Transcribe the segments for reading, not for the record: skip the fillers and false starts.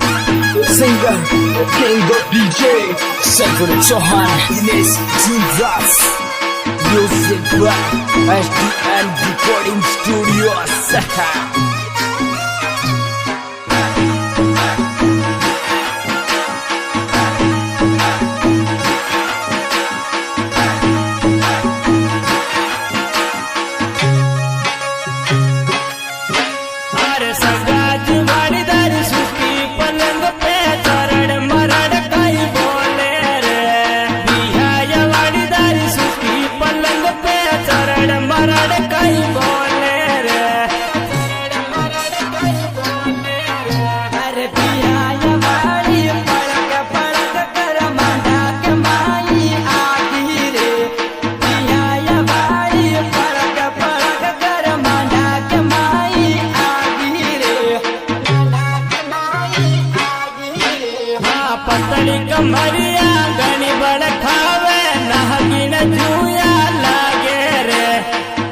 Singer, King of DJ, Sanford Chauhan, Ines Jesus, Music by SDN Recording Studios. पतली कमरिया गणी बड़ खावे नहगिन जुया लागे रे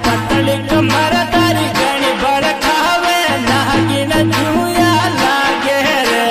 पतली कमर तारी गणी बड़ खावे नहगिन जुया लागे रे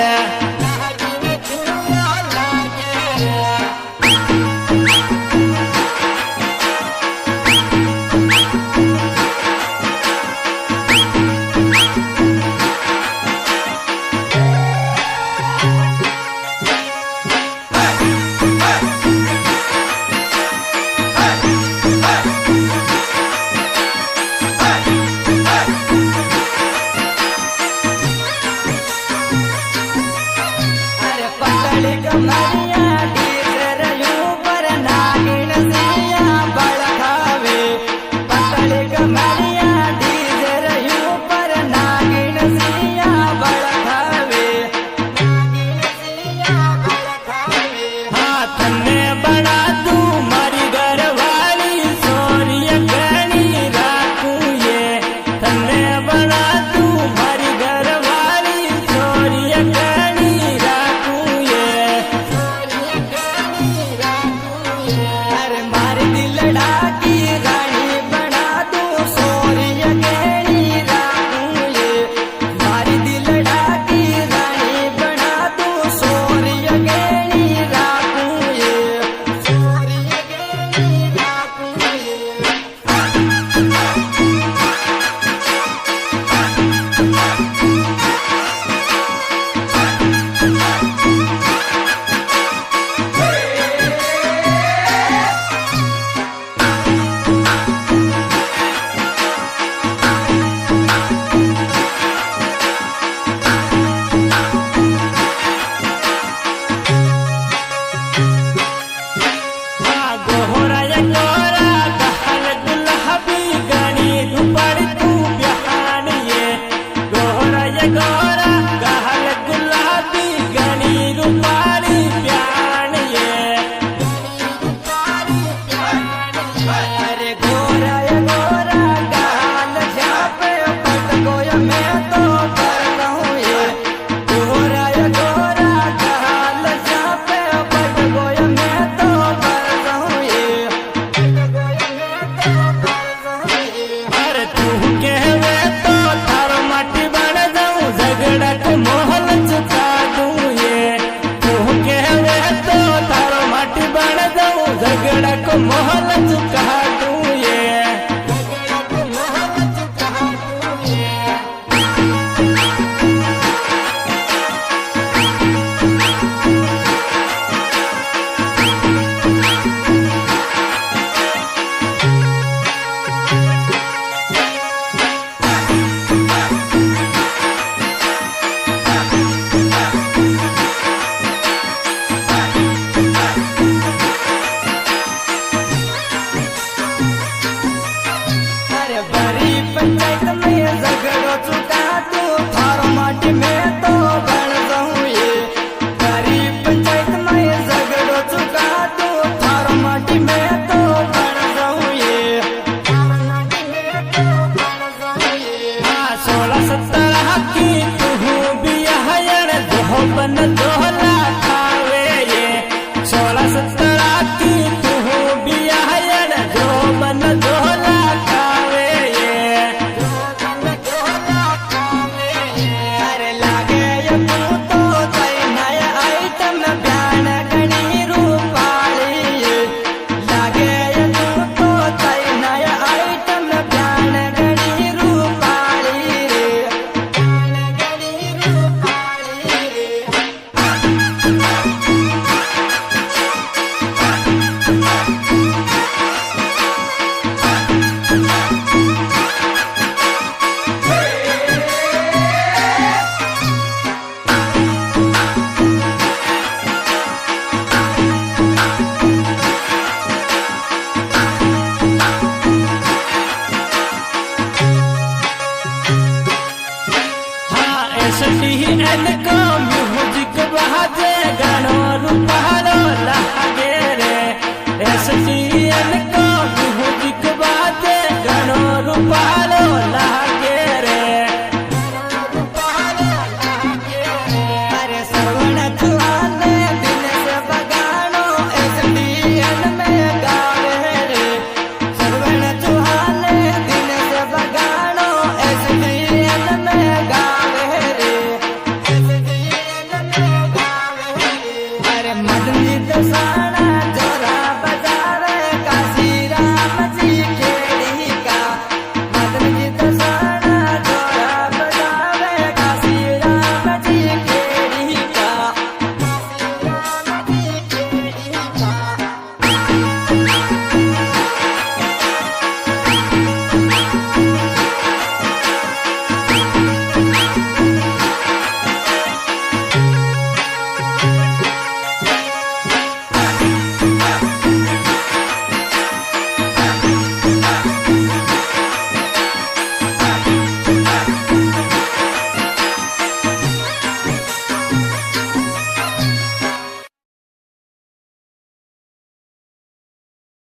मोहन चुका दूं ये पंचायत में झगड़ो चुका तू थारो माटी में तो बन जाऊं ये गरीब पंचायत में झगड़ो चुका तू थारो माटी में तो बन जाऊं ये 16-17 की तू भी हयण जो बन दोहला खावे ये 16-17 की तू भी हयण जो बन दोहला खावे ये એનકો મ્યુઝિક બહાજે ગાણવાનું